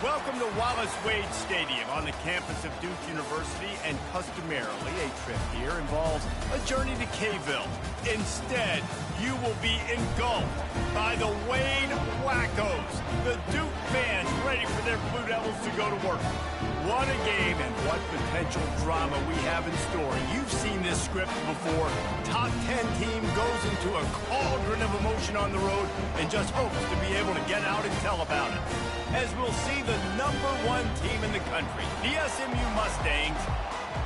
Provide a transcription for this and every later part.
Welcome to Wallace Wade Stadium on the campus of Duke University, and customarily a trip here involves a journey to K-ville. Instead, you will be engulfed by the Wade Wackos, the Duke fans ready for their Blue Devils to go to work. What a game and what potential drama we have in store. You've seen this script before. Top 10 team goes into a cauldron of emotion on the road and just hopes to be able to get out and tell about it. As we'll see the #1 team in the country, the SMU Mustangs,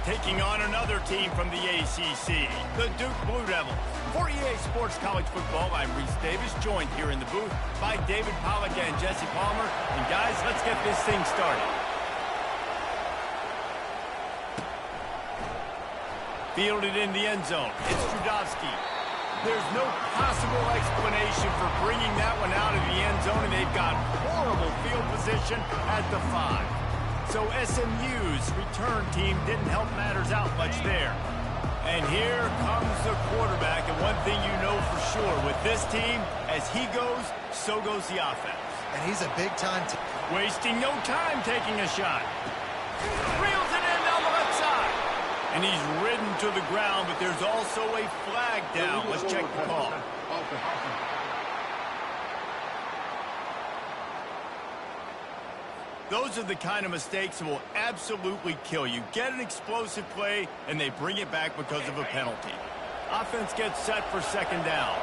taking on another team from the ACC, the Duke Blue Devils. For EA Sports College Football, I'm Reese Davis, joined here in the booth by David Pollack and Jesse Palmer. And guys, let's get this thing started. Fielded in the end zone, it's Trudovsky. There's no possible explanation for bringing that one out of the end zone, and they've got horrible field position at the 5. So SMU's return team didn't help matters out much there. And here comes the quarterback, and one thing you know for sure, with this team, as he goes, so goes the offense. And he's a big-time team. Wasting no time taking a shot. Reels it in down the left side. And he's ridden to the ground, but there's also a flag down. Let's check the call. Those are the kind of mistakes that will absolutely kill you. Get an explosive play, and they bring it back because of a penalty. Offense gets set for second down.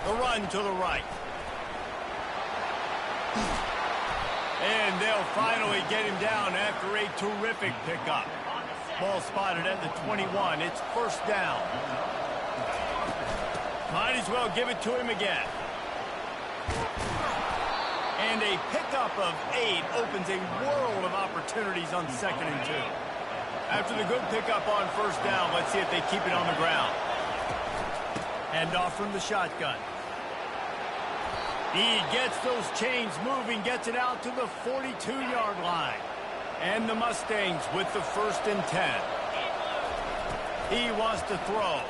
The run to the right. And they'll finally get him down after a terrific pickup. Ball spotted at the 21. It's first down. Might as well give it to him again. And a pickup of 8 opens a world of opportunities on 2nd and 2. After the good pickup on first down, let's see if they keep it on the ground. Hand off from the shotgun. He gets those chains moving, gets it out to the 42-yard line. And the Mustangs with the 1st and 10. He wants to throw.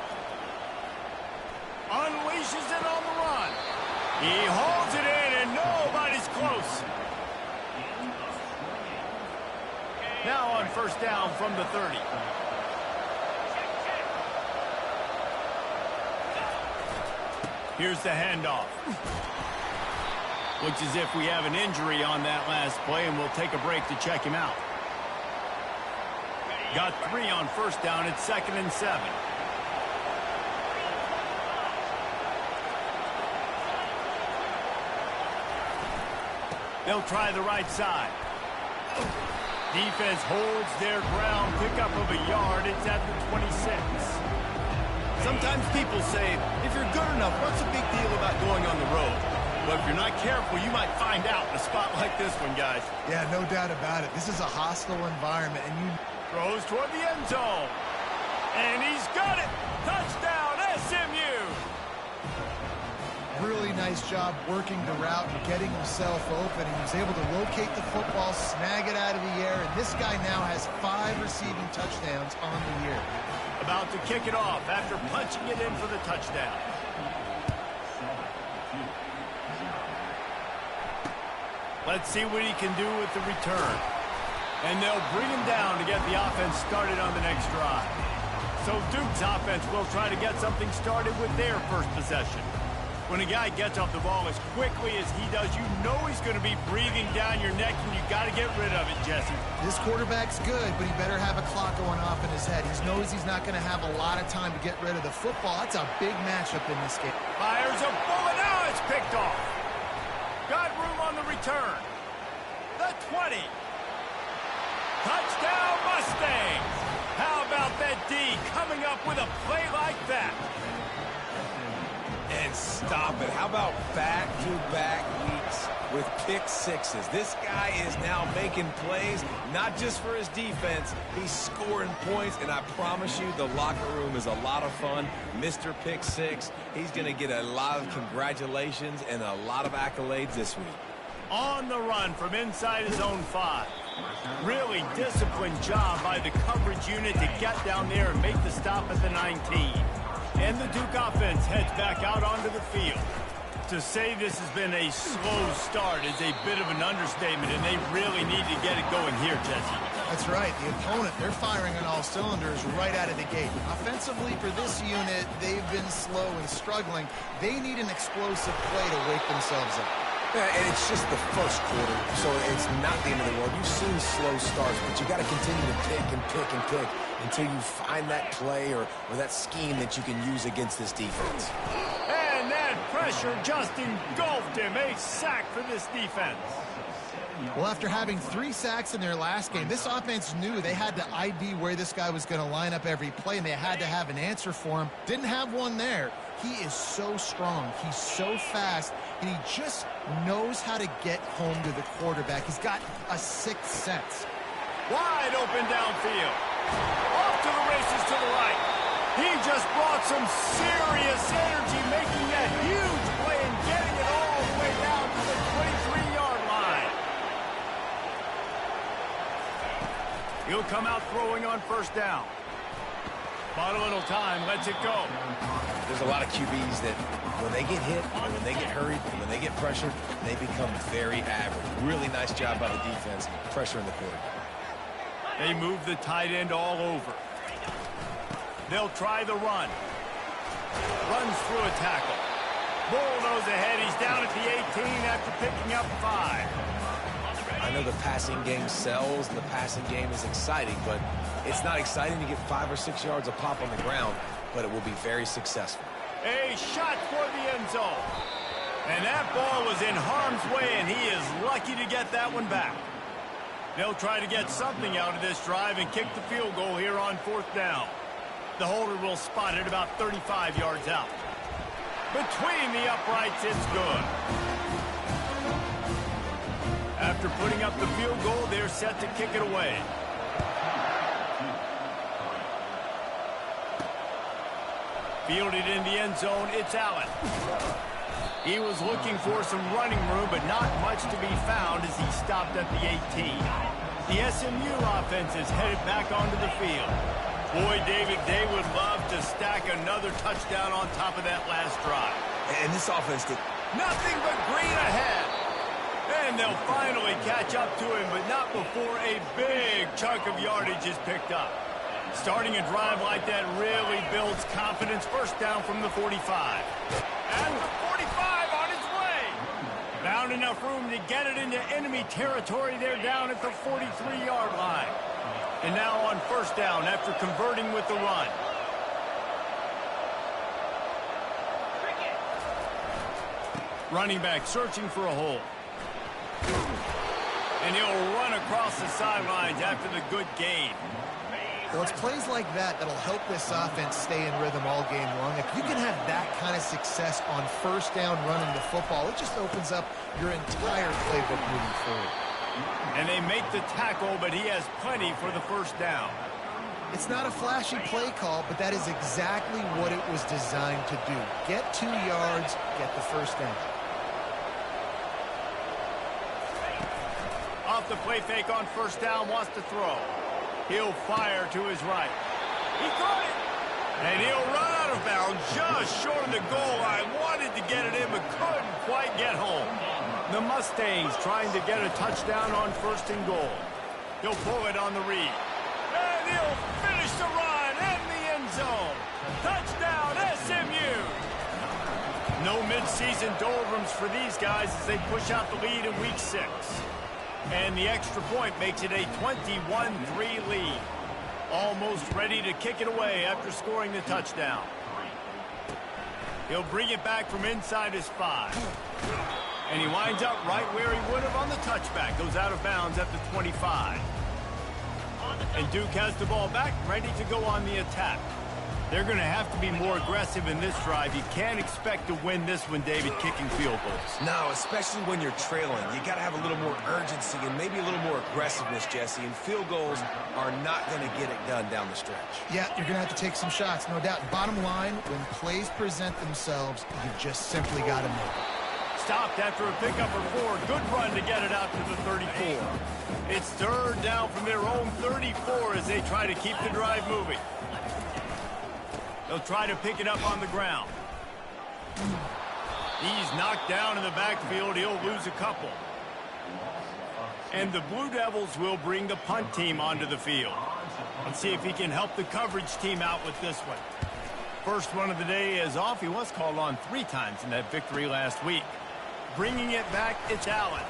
Unleashes it on the run. He holds it in, and nobody's close. Now on first down from the 30. Here's the handoff. Looks as if we have an injury on that last play, and we'll take a break to check him out. Got 3 on first down. It's 2nd and 7. They'll try the right side. Defense holds their ground. Pickup of a yard. It's at the 26. Sometimes people say, if you're good enough, what's the big deal about going on the road? But if you're not careful, you might find out in a spot like this one, guys. Yeah, no doubt about it. This is a hostile environment, and you... Throws toward the end zone. And he's got it. Touchdown, SMU. Really nice job working the route and getting himself open. He was able to locate the football, snag it out of the air, and this guy now has 5 receiving touchdowns on the year. About to kick it off after punching it in for the touchdown. Let's see what he can do with the return. And they'll bring him down to get the offense started on the next drive. So Duke's offense will try to get something started with their first possession. When a guy gets off the ball as quickly as he does, you know he's going to be breathing down your neck, and you got to get rid of it, Jesse. This quarterback's good, but he better have a clock going off in his head. He knows he's not going to have a lot of time to get rid of the football. That's a big matchup in this game. Fires a bullet. Now it's picked off. Got room on the return. The 20. Touchdown, Mustangs. How about that D coming up with a play like that? And stop it. How about back-to-back weeks with pick sixes? This guy is now making plays, not just for his defense. He's scoring points, and I promise you the locker room is a lot of fun. Mr. Pick Six, he's going to get a lot of congratulations and a lot of accolades this week. On the run from inside his own 5. Really disciplined job by the coverage unit to get down there and make the stop at the 19. And the Duke offense heads back out onto the field. To say this has been a slow start is a bit of an understatement, and they really need to get it going here, Jesse. That's right. The opponent, they're firing on all cylinders right out of the gate. Offensively, for this unit, they've been slow and struggling. They need an explosive play to wake themselves up. Yeah, and it's just the first quarter, so it's not the end of the world. You've seen slow starts, but you got to continue to pick and pick and pick until you find that play or that scheme that you can use against this defense. And that pressure just engulfed him. A sack for this defense. Well, after having 3 sacks in their last game, this offense knew they had to ID where this guy was going to line up every play, and they had to have an answer for him. Didn't have one there. He is so strong. He's so fast, and he just knows how to get home to the quarterback. He's got a sixth sense. Wide open downfield. Off to the races to the right. He just brought some serious energy, making that huge play and getting it all the way down to the 23-yard line. He'll come out throwing on first down. Bought a little time, lets it go. There's a lot of QBs that when they get hit, and when they get hurried, and when they get pressured, they become very average. Really nice job by the defense, pressuring the quarterback. They move the tight end all over. They'll try the run. Runs through a tackle. Bulldoze ahead. He's down at the 18 after picking up 5. I know the passing game sells and the passing game is exciting, but it's not exciting to get 5 or 6 yards of pop on the ground, but it will be very successful. A shot for the end zone. And that ball was in harm's way, and he is lucky to get that one back. They'll try to get something out of this drive and kick the field goal here on 4th down. The holder will spot it about 35 yards out. Between the uprights, it's good. After putting up the field goal, they're set to kick it away. Fielded in the end zone, it's Allen. He was looking for some running room, but not much to be found as he stopped at the 18. The SMU offense is headed back onto the field. Boy, David, they would love to stack another touchdown on top of that last drive. And this offense did nothing but green ahead. And they'll finally catch up to him, but not before a big chunk of yardage is picked up. Starting a drive like that really builds confidence. First down from the 45. And the 45 on its way. Found enough room to get it into enemy territory. They're down at the 43-yard line. And now on first down after converting with the run. Running back searching for a hole. And he'll run across the sidelines after the good gain. Well, it's plays like that that'll help this offense stay in rhythm all game long. If you can have that kind of success on first down running the football, it just opens up your entire playbook moving forward. And they make the tackle, but he has plenty for the first down. It's not a flashy play call, but that is exactly what it was designed to do. Get 2 yards, get the first down. Off the play fake on first down, wants to throw. He'll fire to his right. He caught it. And he'll run out of bounds just short of the goal line. Wanted to get it in, but couldn't quite get home. The Mustangs trying to get a touchdown on first and goal. He'll pull it on the read. And he'll finish the run in the end zone. Touchdown, SMU. No midseason doldrums for these guys as they push out the lead in week 6. And the extra point makes it a 21-3 lead. Almost ready to kick it away after scoring the touchdown. He'll bring it back from inside his 5. And he winds up right where he would have on the touchback. Goes out of bounds at the 25. And Duke has the ball back, ready to go on the attack. They're going to have to be more aggressive in this drive. You can't expect to win this one, David, kicking field goals. No, especially when you're trailing. You got to have a little more urgency and maybe a little more aggressiveness, Jesse. And field goals are not going to get it done down the stretch. Yeah, you're going to have to take some shots, no doubt. Bottom line, when plays present themselves, you just simply got to make it. Stopped after a pickup of 4. Good run to get it out to the 34. It's third down from their own 34 as they try to keep the drive moving. They'll try to pick it up on the ground. He's knocked down in the backfield. He'll lose a couple. And the Blue Devils will bring the punt team onto the field. Let's see if he can help the coverage team out with this one. First one of the day is off. He was called on 3 times in that victory last week. Bringing it back, it's Allen.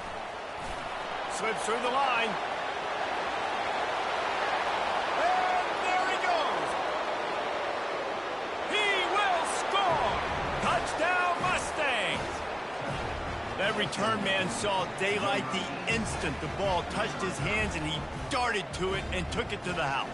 Slips through the line. And there he goes. He will score. Touchdown, Mustangs. That return man saw daylight the instant the ball touched his hands, and he darted to it and took it to the house.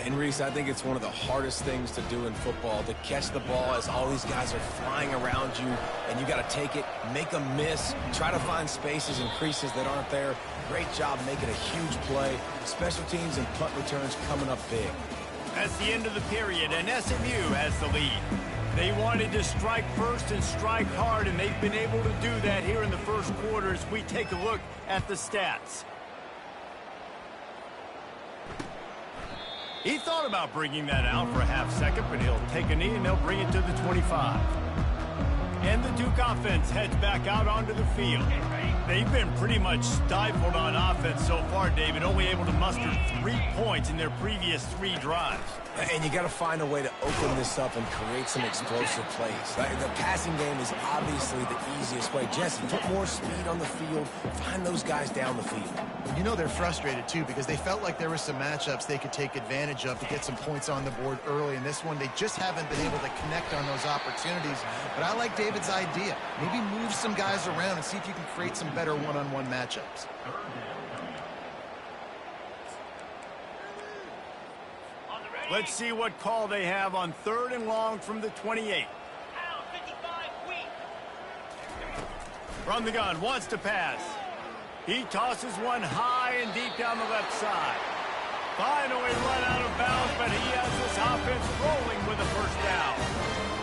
And Reese, I think it's one of the hardest things to do in football, to catch the ball as all these guys are flying around you, and you got to take it, make them miss, try to find spaces and creases that aren't there. Great job making a huge play. Special teams and punt returns coming up big. That's the end of the period, and SMU has the lead. They wanted to strike first and strike hard, and they've been able to do that here in the first quarter as we take a look at the stats. He thought about bringing that out for a half second, but he'll take a knee and they'll bring it to the 25. And the Duke offense heads back out onto the field. They've been pretty much stifled on offense so far, David, only able to muster 3 points in their previous 3 drives. And you got to find a way to open this up and create some explosive plays. The passing game is obviously the easiest way. Jesse, put more speed on the field. Find those guys down the field. You know they're frustrated, too, because they felt like there were some matchups they could take advantage of to get some points on the board early. In this one, they just haven't been able to connect on those opportunities. But I like David's idea. Maybe move some guys around and see if you can create some better one-on-one matchups. Let's see what call they have on 3rd and long from the 28. From the gun, wants to pass. He tosses one high and deep down the left side. Finally run out of bounds, but he has this offense rolling with a first down.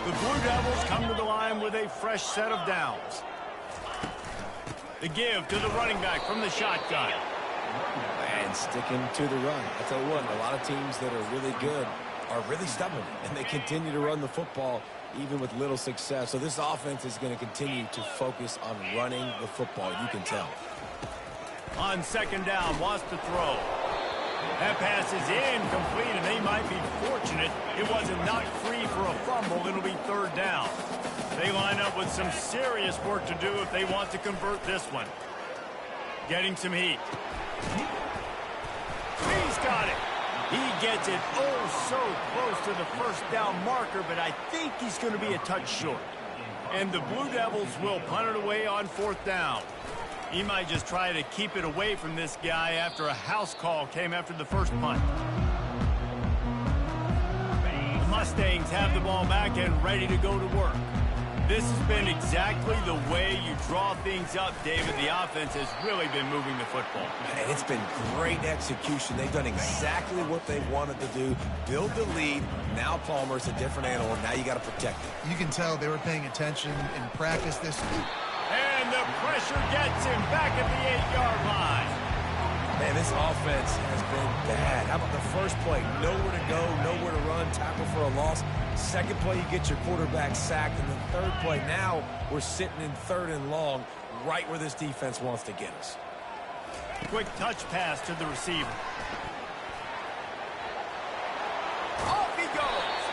The Blue Devils come to the line with a fresh set of downs. The give to the running back from the shotgun. And sticking to the run. I tell you what, a lot of teams that are really good are really stubborn, and they continue to run the football even with little success. So this offense is going to continue to focus on running the football. You can tell. On 2nd down, wants to throw. That pass is incomplete, and they might be fortunate it wasn't knocked free for a fumble. It'll be 3rd down. They line up with some serious work to do if they want to convert this one. Getting some heat. He's got it. He gets it so close to the first down marker, but I think he's going to be a touch short. And the Blue Devils will punt it away on 4th down. He might just try to keep it away from this guy after a house call came after the first punt. The Mustangs have the ball back and ready to go to work. This has been exactly the way you draw things up, David. The offense has really been moving the football. And it's been great execution. They've done exactly what they wanted to do. Build the lead. Now Palmer's a different animal. Now you got to protect it. You can tell they were paying attention in practice this week. And the pressure gets him back at the 8-yard line. Man, this offense has been bad. How about the first play? Nowhere to go, nowhere to run, tackle for a loss. Second play, you get your quarterback sacked. And the 3rd play, now we're sitting in 3rd and long, right where this defense wants to get us. Quick touch pass to the receiver. Off he goes.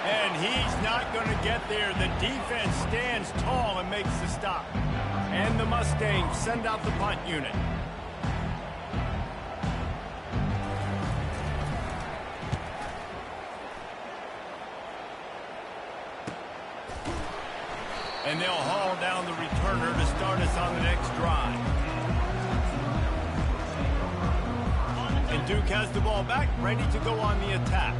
And he's not going to get there. The defense stands tall and makes the stop. And the Mustangs send out the punt unit. And they'll haul down the returner to start us on the next drive. And Duke has the ball back, ready to go on the attack.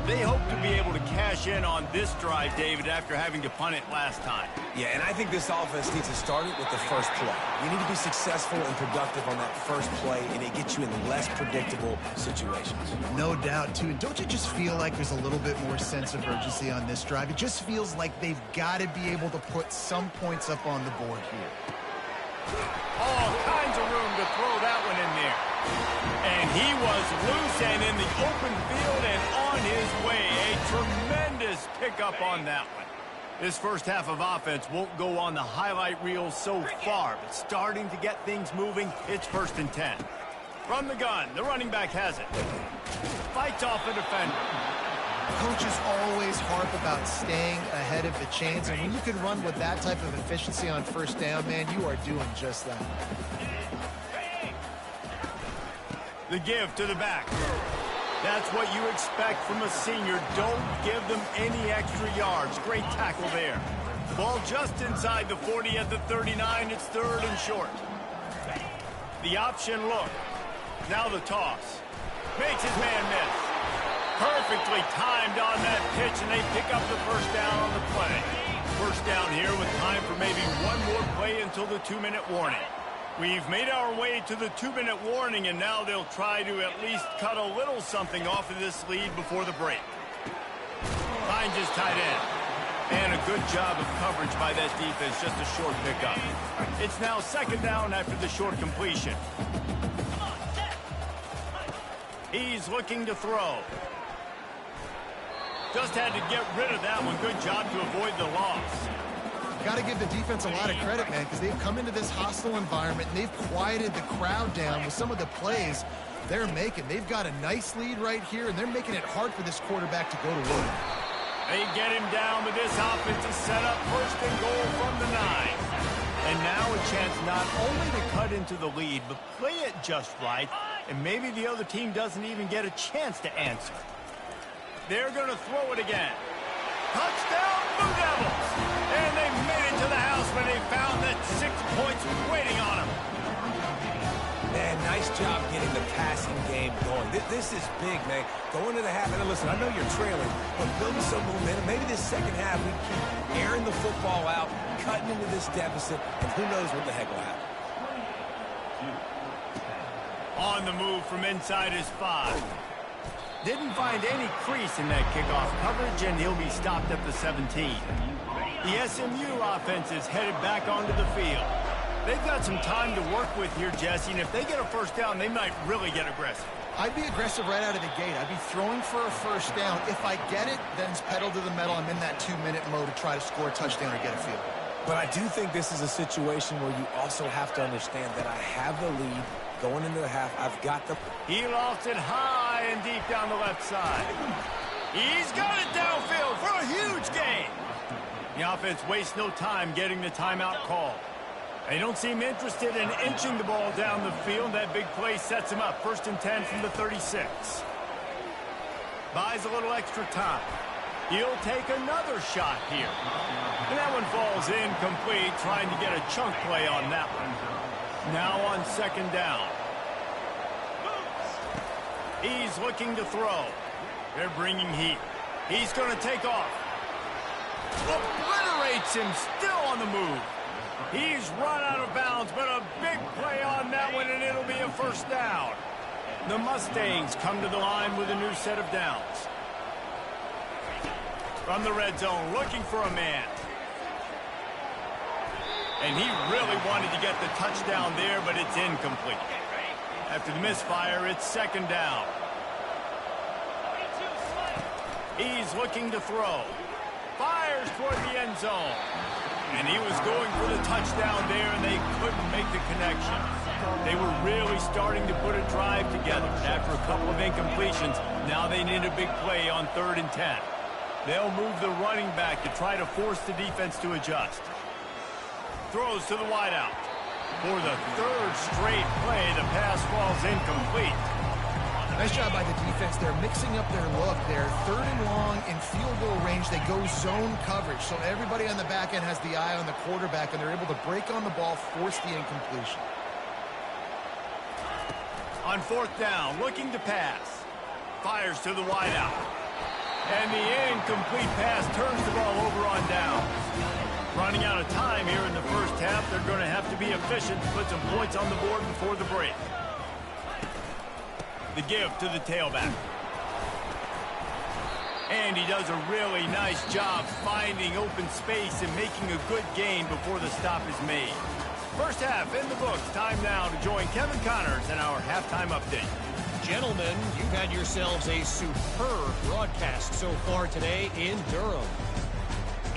They hope to be able to cash in on this drive, David, after having to punt it last time. Yeah, and I think this offense needs to start it with the first play. You need to be successful and productive on that first play, and it gets you in less predictable situations. No doubt, too. And don't you just feel like there's a little bit more sense of urgency on this drive? It just feels like they've got to be able to put some points up on the board here. All kinds of room to throw that one in there. And he was loose and in the open field and on his way. A tremendous pickup on that one. This first half of offense won't go on the highlight reel so far, but starting to get things moving, it's 1st and 10. From the gun, the running back has it. Fights off a defender. Coaches always harp about staying ahead of the chains, and when you can run with that type of efficiency on 1st down, man, you are doing just that. The give to the back. That's what you expect from a senior. Don't give them any extra yards. Great tackle there. Ball just inside the 40 at the 39. It's 3rd and short. The option look. Now the toss. Makes his man miss. Perfectly timed on that pitch, and they pick up the 1st down on the play. 1st down here with time for maybe one more play until the 2-minute warning. We've made our way to the 2-minute warning, and now they'll try to at least cut a little something off of this lead before the break. Finds his tight end. And a good job of coverage by that defense, just a short pickup. It's now 2nd down after the short completion. He's looking to throw. Just had to get rid of that one. Good job to avoid the loss. Got to give the defense a lot of credit, man, because they've come into this hostile environment and they've quieted the crowd down with some of the plays they're making. They've got a nice lead right here, and they're making it hard for this quarterback to go to work. They get him down, but this offense is set up 1st and goal from the 9. And now a chance not only to cut into the lead, but play it just right, and maybe the other team doesn't even get a chance to answer. They're going to throw it again. Touchdown, Blue Devils! And they made it to the house when they found that 6 points waiting on them. Man, nice job getting the passing game going. This is big, man. Going to the half, and listen, I know you're trailing, but building some momentum. Maybe this 2nd half we keep airing the football out, cutting into this deficit, and who knows what the heck will happen. On the move from inside his 5. Didn't find any crease in that kickoff coverage, and he'll be stopped at the 17. The SMU offense is headed back onto the field. They've got some time to work with here, Jesse, and if they get a 1st down, they might really get aggressive. I'd be aggressive right out of the gate. I'd be throwing for a 1st down. If I get it, then it's pedal to the metal. I'm in that 2-minute mode to try to score a touchdown or get a field. But I do think this is a situation where you also have to understand that I have the lead going into the half. I've got the... He lofts it high and deep down the left side. He's got it downfield for a huge gain. The offense wastes no time getting the timeout call. They don't seem interested in inching the ball down the field. That big play sets him up. 1st and 10 from the 36. Buys a little extra time. He'll take another shot here. And that one falls incomplete, trying to get a chunk play on that one. Now on 2nd down. He's looking to throw. They're bringing heat. He's going to take off. Obliterates him, still on the move. He's run out of bounds, but a big play on that one, and it'll be a 1st down. The Mustangs come to the line with a new set of downs. From the red zone, looking for a man. And he really wanted to get the touchdown there, but it's incomplete. After the misfire, it's 2nd down. He's looking to throw. Fires toward the end zone. And he was going for the touchdown there, and they couldn't make the connection. They were really starting to put a drive together. After a couple of incompletions, now they need a big play on 3rd and 10. They'll move the running back to try to force the defense to adjust. Throws to the wideout. For the 3rd straight play, the pass falls incomplete. Nice job by the defense. They're mixing up their look. They're 3rd and long in field goal range. They go zone coverage. So everybody on the back end has the eye on the quarterback, and they're able to break on the ball, force the incompletion. On 4th down, looking to pass. Fires to the wideout. And the incomplete pass turns the ball over on downs. Running out of time here in the 1st half. They're going to have to be efficient to put some points on the board before the break. The give to the tailback. And he does a really nice job finding open space and making a good gain before the stop is made. 1st half in the books. Time now to join Kevin Connors in our halftime update. Gentlemen, you've had yourselves a superb broadcast so far today in Durham.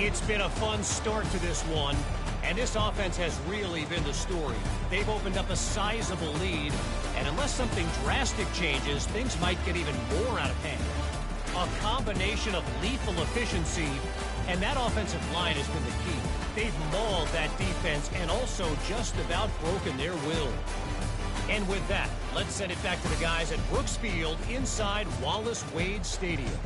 It's been a fun start to this one, and this offense has really been the story. They've opened up a sizable lead, and unless something drastic changes, things might get even more out of hand. A combination of lethal efficiency, and that offensive line has been the key. They've mauled that defense and also just about broken their will. And with that, let's send it back to the guys at Brooks Field inside Wallace Wade Stadium.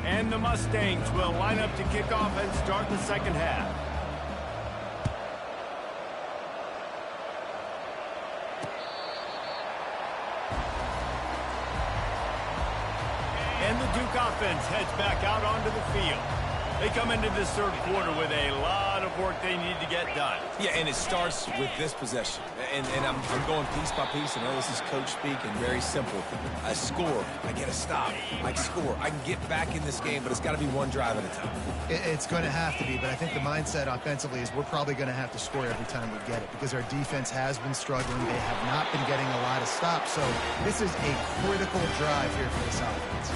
And the Mustangs will line up to kick off and start the second half. And the Duke offense heads back out onto the field. They come into this third quarter with a lot of work they need to get done. Yeah, and it starts with this possession. And I'm going piece by piece. I know this is coach speak and very simple. I score. I get a stop. I score. I can get back in this game, but it's got to be one drive at a time. It's going to have to be, but I think the mindset offensively is we're probably going to have to score every time we get it because our defense has been struggling. They have not been getting a lot of stops, so this is a critical drive here for this offense.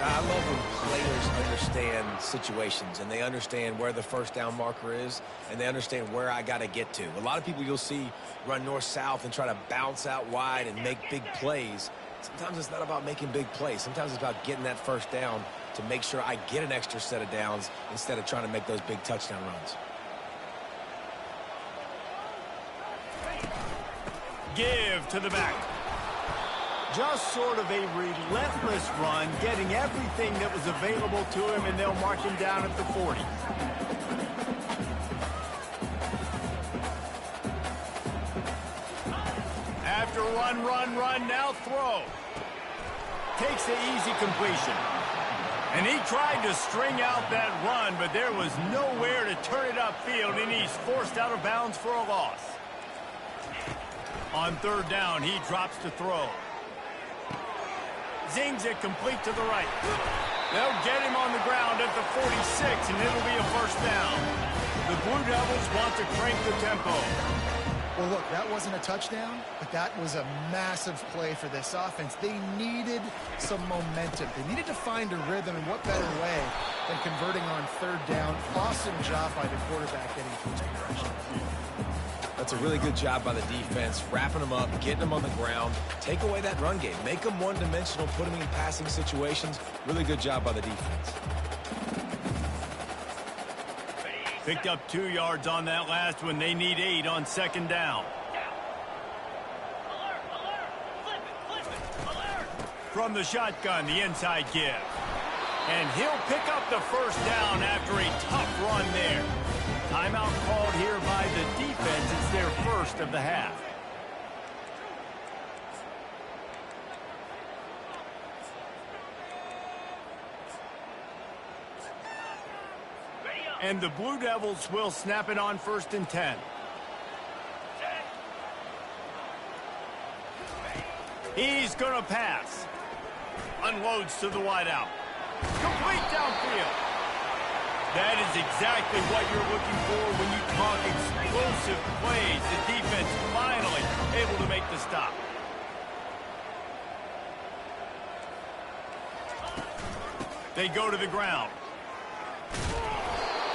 I love when players understand situations and they understand where the first down marker is and they understand where I got to get to. A lot of people you'll see run north-south and try to bounce out wide and make big plays. Sometimes it's not about making big plays. Sometimes it's about getting that first down to make sure I get an extra set of downs instead of trying to make those big touchdown runs. Give to the back. Just sort of a relentless run, getting everything that was available to him, and they'll mark him down at the 40. After run, now throw. Takes the easy completion. And he tried to string out that run, but there was nowhere to turn it upfield, and he's forced out of bounds for a loss. On third down, he drops to throw. Zings it complete to the right. They'll get him on the ground at the 46, and it'll be a first down. The Blue Devils want to crank the tempo. Well, look, that wasn't a touchdown, but that was a massive play for this offense. They needed some momentum. They needed to find a rhythm, and what better way than converting on third down. Awesome job by the quarterback getting to his progression. That's a really good job by the defense, wrapping them up, getting them on the ground, take away that run game, make them one-dimensional, put them in passing situations. Really good job by the defense. Picked up 2 yards on that last one. They need 8 on second down. From the shotgun, the inside give. And he'll pick up the first down after a tough run there. Timeout called here by the defense. It's their first of the half. And the Blue Devils will snap it on 1st and 10. He's going to pass. Unloads to the wideout. Complete downfield. That is exactly what you're looking for when you talk explosive plays. The defense finally able to make the stop. They go to the ground.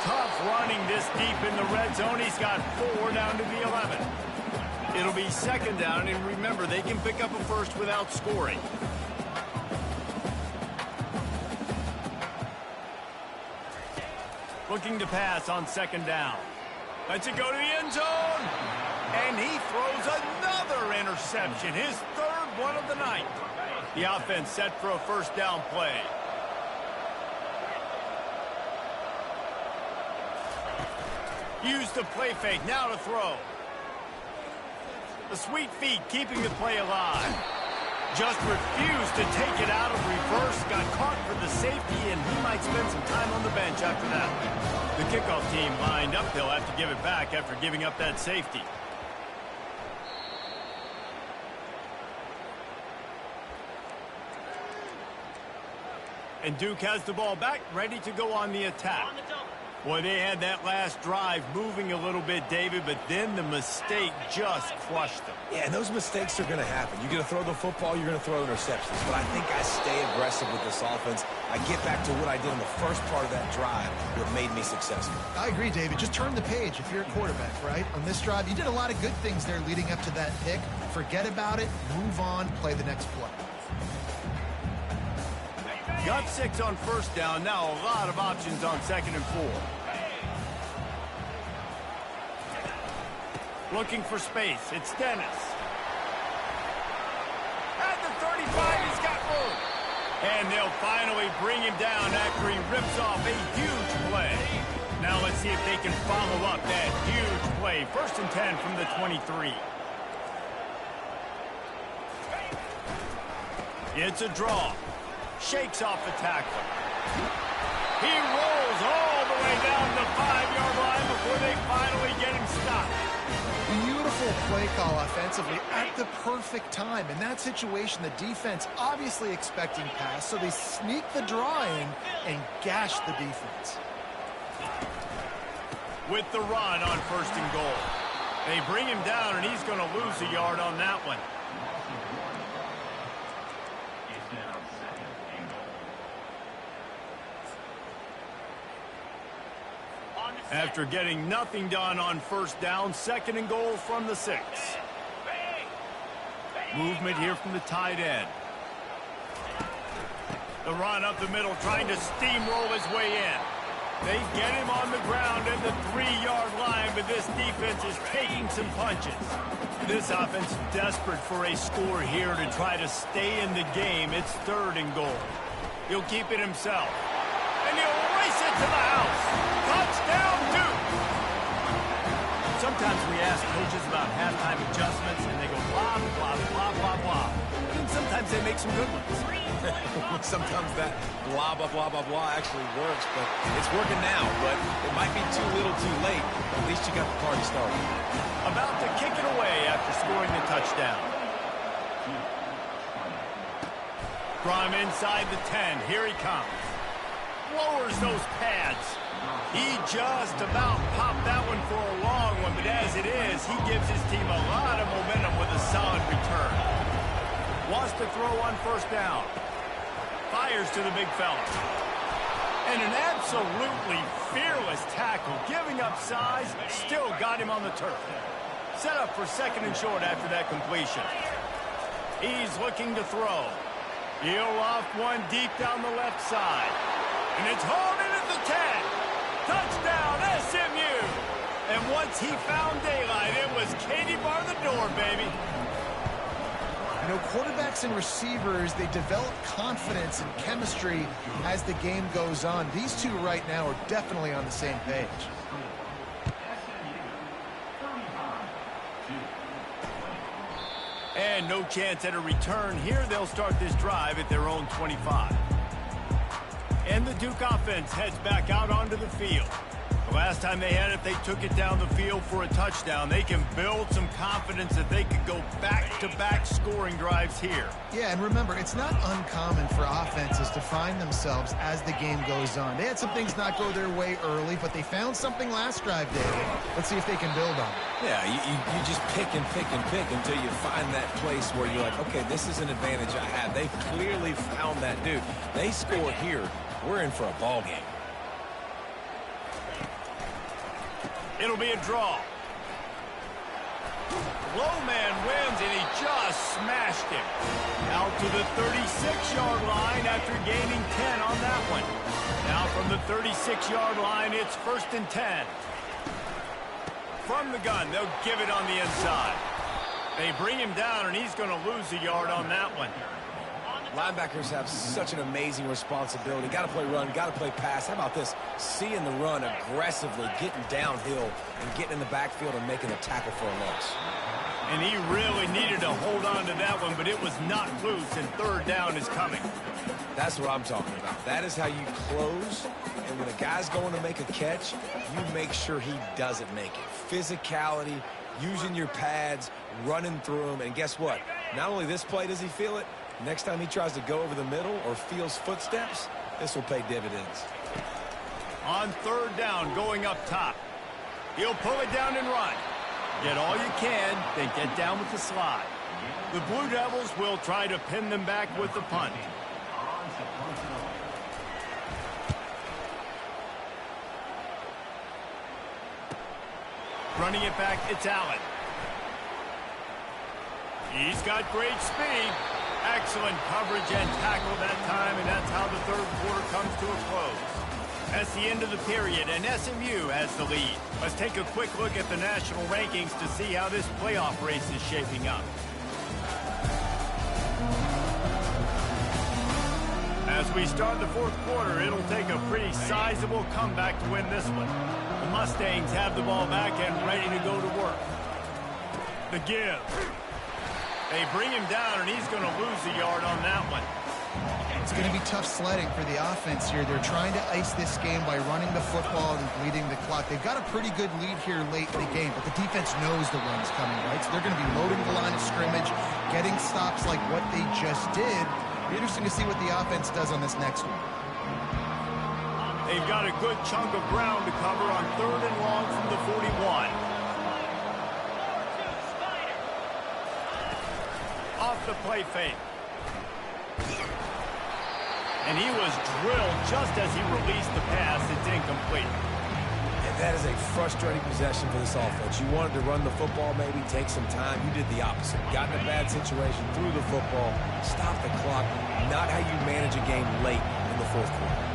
Tough running this deep in the red zone. He's got 4 down to the 11. It'll be second down, and remember, they can pick up a first without scoring. Looking to pass on second down. Lets it go to the end zone. And he throws another interception, his 3rd one of the night. The offense set for a first down play. Use the play fake, now to throw. The sweet feet keeping the play alive. Just refused to take it out of reverse. Got caught for the safety, and he might spend some time on the bench after that. The kickoff team lined up. They'll have to give it back after giving up that safety. And Duke has the ball back, ready to go on the attack. Boy, they had that last drive moving a little bit, David, but then the mistake just crushed them. Yeah, and those mistakes are going to happen. You're going to throw the football, you're going to throw interceptions. But I think I stay aggressive with this offense. I get back to what I did in the first part of that drive that made me successful. I agree, David. Just turn the page if you're a quarterback, right? On this drive, you did a lot of good things there leading up to that pick. Forget about it, move on, play the next play. Got 6 on first down. Now a lot of options on 2nd and 4. Looking for space. It's Dennis. At the 35, he's got room. And they'll finally bring him down after he rips off a huge play. Now let's see if they can follow up that huge play. 1st and 10 from the 23. It's a draw. Shakes off the tackle. He rolls all the way down the 5-yard line before they finally get him stopped. Beautiful play call offensively at the perfect time. In that situation, the defense obviously expecting pass, so they sneak the draw in and gash the defense. With the run on 1st and goal. They bring him down, and he's going to lose a yard on that one. After getting nothing done on 1st down, 2nd and goal from the 6. Movement here from the tight end. The run up the middle, trying to steamroll his way in. They get him on the ground at the 3-yard line, but this defense is taking some punches. This offense desperate for a score here to try to stay in the game. It's 3rd and goal. He'll keep it himself. And he'll race it to the house. Touchdown, Duke! Sometimes we ask coaches about halftime adjustments, and they go blah, blah, blah, blah, blah. And sometimes they make some good ones. Sometimes that blah, blah, blah, blah, blah actually works, but it's working now. But it might be too little too late. At least you got the party started. About to kick it away after scoring the touchdown. From inside the 10, here he comes. Lowers those pads. He just about popped that one for a long one, but as it is, he gives his team a lot of momentum with a solid return. Wants to throw on 1st down. Fires to the big fella. And an absolutely fearless tackle, giving up size, still got him on the turf. Set up for 2nd and short after that completion. He's looking to throw. He'll off one deep down the left side. And it's hauled in at the 10. Touchdown, SMU. And once he found daylight, it was Katie bar the door, baby. You know, quarterbacks and receivers, they develop confidence and chemistry as the game goes on. These two right now are definitely on the same page. And no chance at a return here. They'll start this drive at their own 25. And the Duke offense heads back out onto the field. The last time they had it, they took it down the field for a touchdown. They can build some confidence that they could go back-to-back scoring drives here. Yeah, and remember, it's not uncommon for offenses to find themselves as the game goes on. They had some things not go their way early, but they found something last drive, David. Let's see if they can build on it. Yeah, you just pick and pick and pick until you find that place where you're like, okay, this is an advantage I have. They clearly found that dude. They score here. We're in for a ball game. It'll be a draw. Low man wins, and he just smashed him. Out to the 36-yard line after gaining 10 on that one. Now from the 36-yard line, it's 1st and 10. From the gun, they'll give it on the inside. They bring him down, and he's going to lose a yard on that one. Linebackers have such an amazing responsibility. Got to play run, got to play pass. How about this? Seeing the run aggressively, getting downhill, and getting in the backfield and making a tackle for a loss. And he really needed to hold on to that one, but it was not loose, and 3rd down is coming. That's what I'm talking about. That is how you close, and when a guy's going to make a catch, you make sure he doesn't make it. Physicality, using your pads, running through them, and guess what? Not only this play does he feel it, next time he tries to go over the middle or feels footsteps, This will pay dividends. On third down, going up top. He'll pull it down and run. Get all you can, then get down with the slide. The Blue Devils will try to pin them back with the punt. Running it back, it's Allen. He's got great speed. Excellent coverage and tackle that time, and that's how the third quarter comes to a close. That's the end of the period, and SMU has the lead. Let's take a quick look at the national rankings to see how this playoff race is shaping up. As we start the fourth quarter, it'll take a pretty sizable comeback to win this one. The Mustangs have the ball back and ready to go to work. The give. They bring him down, and he's going to lose a yard on that one. It's going to be tough sledding for the offense here. They're trying to ice this game by running the football and bleeding the clock. They've got a pretty good lead here late in the game, but the defense knows the run's coming, right? So they're going to be loading the line of scrimmage, getting stops like what they just did. It'll be interesting to see what the offense does on this next one. They've got a good chunk of ground to cover on third and long from the 41. Off the play fake. And he was drilled just as he released the pass. It's incomplete. And that is a frustrating possession for this offense. You wanted to run the football, maybe take some time. You did the opposite. Got in a bad situation, threw the football, stopped the clock. Not how you manage a game late in the fourth quarter.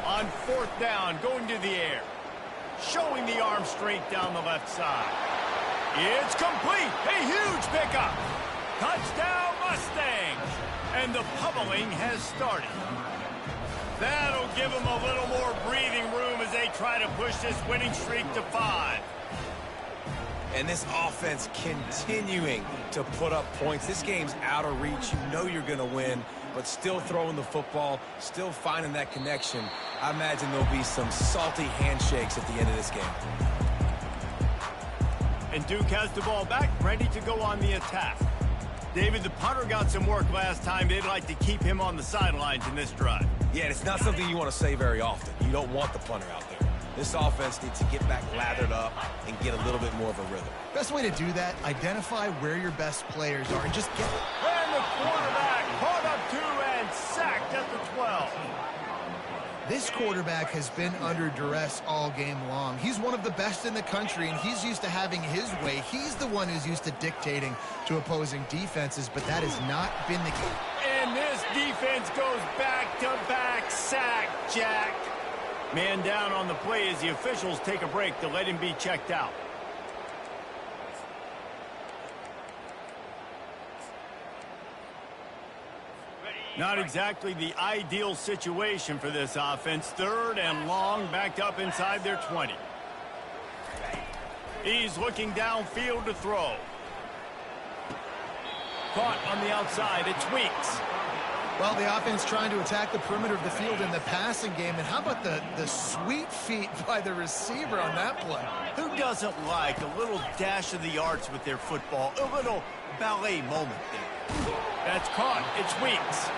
On fourth down, going to the air. Showing the arm strength down the left side. It's complete. A huge pickup. Touchdown Mustangs. And the pummeling has started. That'll give them a little more breathing room as they try to push this winning streak to 5. And this offense continuing to put up points. This game's out of reach. You know you're going to win, but still throwing the football, still finding that connection. I imagine there'll be some salty handshakes at the end of this game. And Duke has the ball back, ready to go on the attack. David, the punter got some work last time. They'd like to keep him on the sidelines in this drive. Yeah, and it's not something you want to say very often. You don't want the punter out there. This offense needs to get back lathered up and get a little bit more of a rhythm. Best way to do that, identify where your best players are and just get it. And the quarterback caught up to and sacked at the 12. This quarterback has been under duress all game long. He's one of the best in the country, and he's used to having his way. He's the one who's used to dictating to opposing defenses, but that has not been the case. And this defense goes back-to-back sack, Jack. Man down on the play as the officials take a break to let him be checked out. Not exactly the ideal situation for this offense. Third and long, backed up inside their 20. He's looking downfield to throw. Caught on the outside. It's Weeks. Well, the offense trying to attack the perimeter of the field in the passing game. And how about the sweet feet by the receiver on that play? Who doesn't like a little dash of the arts with their football? A little ballet moment there. That's caught. It's Weeks.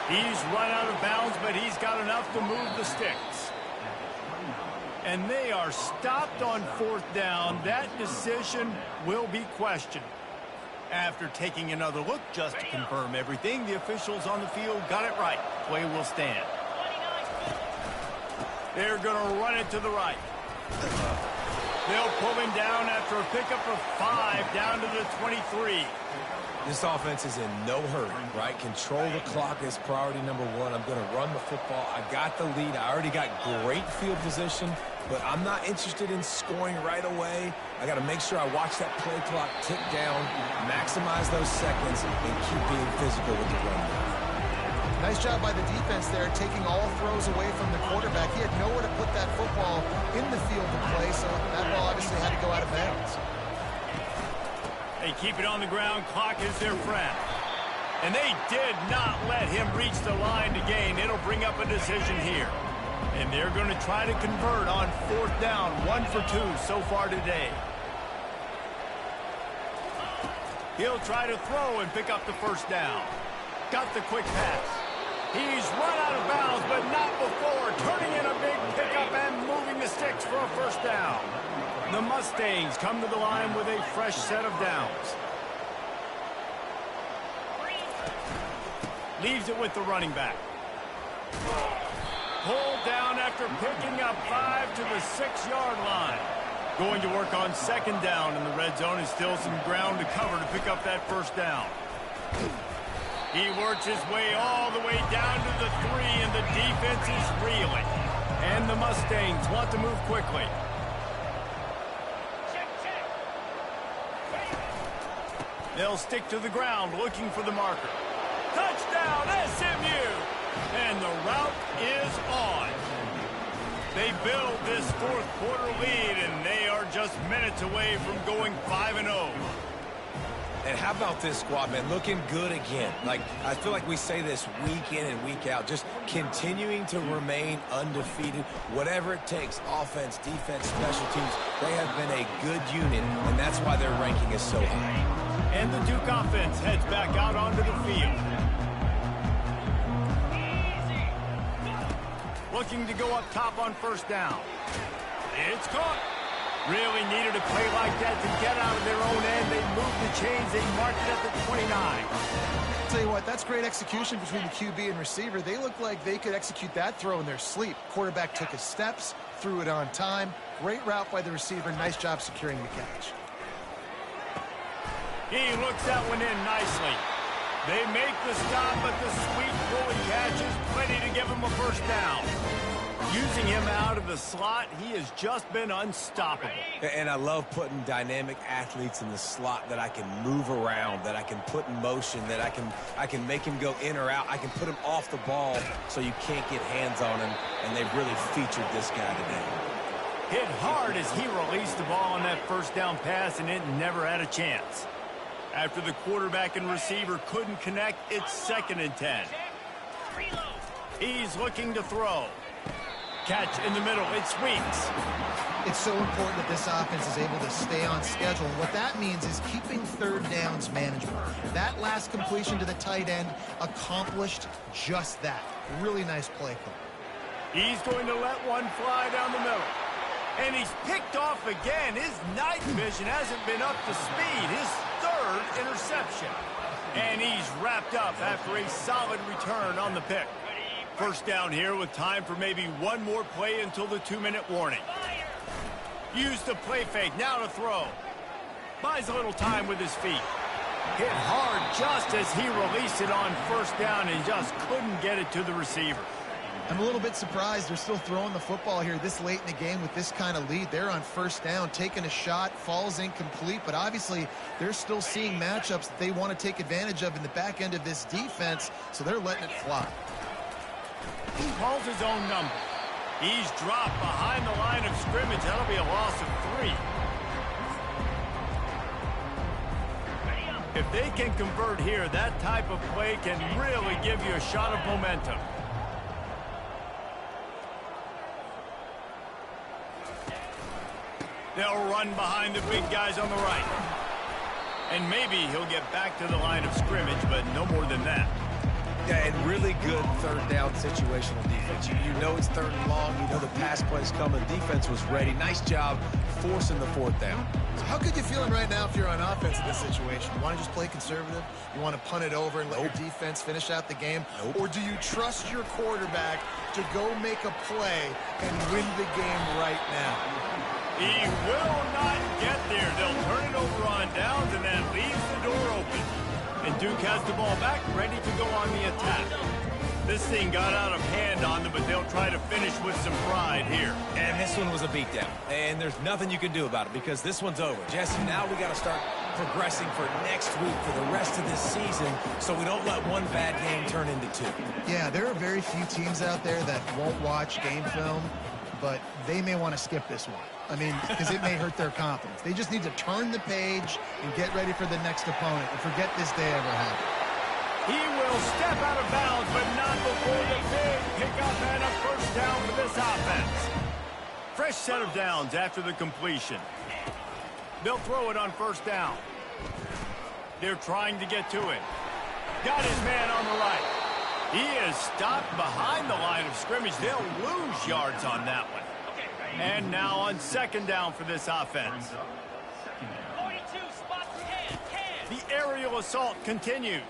He's run out of bounds, but he's got enough to move the sticks. And they are stopped on fourth down. That decision will be questioned. After taking another look just to confirm everything, the officials on the field got it right. Play will stand. They're going to run it to the right. They'll pull him down after a pickup of 5 down to the 23. This offense is in no hurry, right? Control the clock is priority number 1. I'm going to run the football. I got the lead. I already got great field position, but I'm not interested in scoring right away. I got to make sure I watch that play clock tick down, maximize those seconds, and keep being physical with the run. Nice job by the defense there, taking all throws away from the quarterback. He had nowhere to put that football in the field to play, so that ball obviously had to go out of bounds. They keep it on the ground. Clock is their friend. And they did not let him reach the line to gain. It'll bring up a decision here. And they're going to try to convert on fourth down. 1 for 2 so far today. He'll try to throw and pick up the first down. Got the quick pass. He's run out of bounds, but not before turning in a big pickup and moving the sticks for a first down. The Mustangs come to the line with a fresh set of downs. Leaves it with the running back. Pulled down after picking up 5 to the 6-yard line. Going to work on second down in the red zone, and still some ground to cover to pick up that first down. He works his way all the way down to the 3, and the defense is reeling. And the Mustangs want to move quickly. They'll stick to the ground looking for the marker. Touchdown, SMU! And the route is on. They build this fourth quarter lead, and they are just minutes away from going 5-0. And how about this squad, man? Looking good again. Like, I feel like we say this week in and week out, just continuing to remain undefeated. Whatever it takes, offense, defense, special teams, they have been a good unit, and that's why their ranking is so high. And the Duke offense heads back out onto the field. Looking to go up top on first down. It's caught. Really needed a play like that to get out of their own end. They moved the chains. They marked it at the 29. Tell you what, that's great execution between the QB and receiver. They look like they could execute that throw in their sleep. Quarterback took his steps, threw it on time. Great route by the receiver. Nice job securing the catch. He looks that one in nicely. They make the stop, but the sweet rolling catch is plenty to give him a first down. Using him out of the slot, he has just been unstoppable. And I love putting dynamic athletes in the slot that I can move around, that I can put in motion, that I can make him go in or out. I can put him off the ball so you can't get hands on him, and they've really featured this guy today. Hit hard as he released the ball on that first down pass, and it never had a chance. After the quarterback and receiver couldn't connect, it's 2nd and 10. He's looking to throw. Catch in the middle. It's Weeks. It's so important that this offense is able to stay on schedule. And what that means is keeping third downs manageable. That last completion to the tight end accomplished just that. Really nice play call. He's going to let one fly down the middle. And he's picked off again. His night vision hasn't been up to speed. His 3rd interception. And he's wrapped up after a solid return on the pick. First down here with time for maybe one more play until the 2-minute warning. Use the play fake, now to throw. Buys a little time with his feet. Hit hard just as he released it on first down and just couldn't get it to the receiver. I'm a little bit surprised they're still throwing the football here this late in the game with this kind of lead. They're on first down, taking a shot, falls incomplete, but obviously they're still seeing matchups that they want to take advantage of in the back end of this defense, so they're letting it fly. He calls his own number. He's dropped behind the line of scrimmage. That'll be a loss of 3. If they can convert here, that type of play can really give you a shot of momentum. They'll run behind the big guys on the right. And maybe he'll get back to the line of scrimmage, but no more than that. Yeah, and really good third down situational defense. You know it's 3rd and long. You know the pass play's coming. Defense was ready. Nice job forcing the 4th down. So how good you feeling right now if you're on offense in this situation? You want to just play conservative? You want to punt it over and let your defense finish out the game? Or do you trust your quarterback to go make a play and win the game right now? He will not get there. They'll turn it over on downs, and that leaves the door open. And Duke has the ball back, ready to go on the attack. This thing got out of hand on them, but they'll try to finish with some pride here. And this one was a beatdown. And there's nothing you can do about it because this one's over. Jesse, now we got to start progressing for next week, for the rest of this season, so we don't let one bad game turn into 2. Yeah, there are very few teams out there that won't watch game film, but they may want to skip this one. I mean, because it may hurt their confidence. They just need to turn the page and get ready for the next opponent and forget this day ever happened. He will step out of bounds, but not before the big pickup and a first down for this offense. Fresh set of downs after the completion. They'll throw it on first down. They're trying to get to it. Got his man on the right. He is stopped behind the line of scrimmage. They'll lose yards on that one. And now on second down for this offense. The aerial assault continues.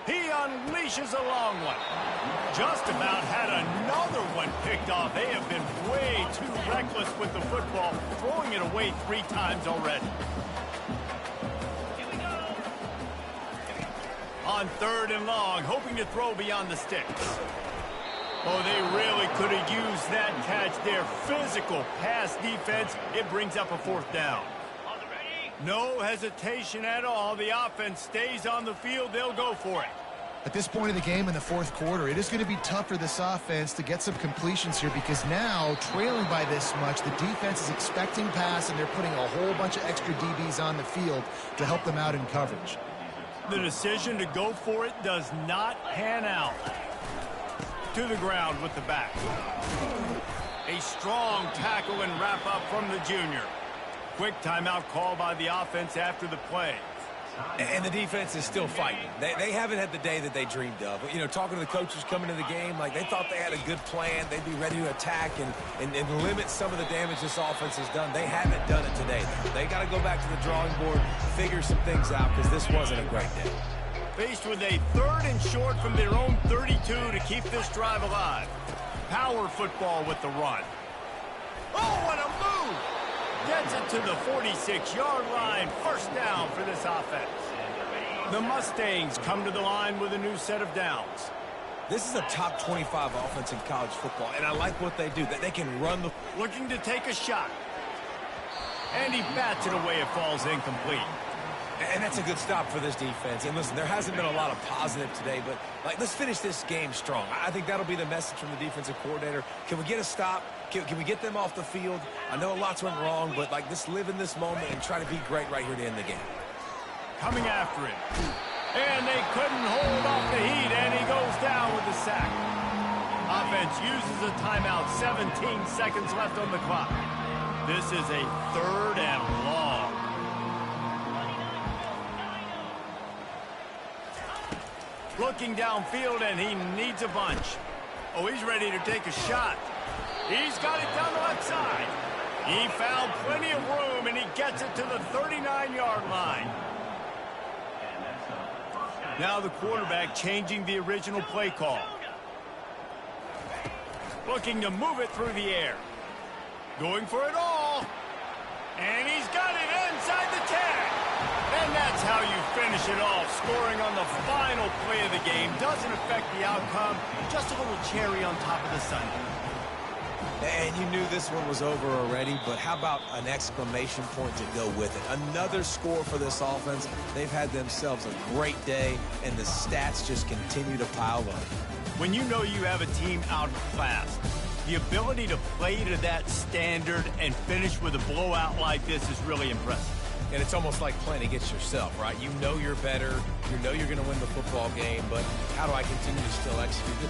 He unleashes a long one. Just about had another one picked off. They have been way too reckless with the football, throwing it away 3 times already. On third and long, hoping to throw beyond the sticks. Oh, they really could have used that catch there. Physical pass defense. It brings up a 4th down. No hesitation at all. The offense stays on the field. They'll go for it. At this point of the game in the 4th quarter, it is going to be tough for this offense to get some completions here because now, trailing by this much, the defense is expecting pass, and they're putting a whole bunch of extra DBs on the field to help them out in coverage. The decision to go for it does not pan out. To the ground with the back. A strong tackle and wrap up from the junior. Quick timeout call by the offense after the play. And the defense is still fighting. They haven't had the day that they dreamed of. You know, talking to the coaches coming into the game, like they thought they had a good plan. They'd be ready to attack and limit some of the damage this offense has done. They haven't done it today. They got to go back to the drawing board, figure some things out because this wasn't a great day. Faced with a 3rd and short from their own 32 to keep this drive alive. Power football with the run. Oh, what a move! Gets it to the 46-yard line. 1st down for this offense. The Mustangs come to the line with a new set of downs. This is a top 25 offense in college football, and I like what they do. That they can run the... Looking to take a shot. And he bats it away. It falls incomplete. And that's a good stop for this defense. And listen, there hasn't been a lot of positive today, but like, let's finish this game strong. I think that'll be the message from the defensive coordinator. Can we get a stop? Can we get them off the field? I know lots went wrong, but like, let's live in this moment and try to be great right here to end the game. Coming after him. And they couldn't hold off the heat, and he goes down with the sack. Offense uses a timeout. 17 seconds left on the clock. This is a 3rd and long. Looking downfield, and he needs a bunch. Oh, he's ready to take a shot. He's got it down the left side. He found plenty of room, and he gets it to the 39-yard line. Now the quarterback changing the original play call. Looking to move it through the air. Going for it all. And he's got it inside the 10. And that's how you finish it off. Scoring on the final play of the game doesn't affect the outcome. Just a little cherry on top of the sundae. And you knew this one was over already, but how about an exclamation point to go with it? Another score for this offense. They've had themselves a great day, and the stats just continue to pile up. When you know you have a team outclassed, the ability to play to that standard and finish with a blowout like this is really impressive. And it's almost like playing against yourself, right? You know you're better. You know you're going to win the football game, but how do I continue to still execute it?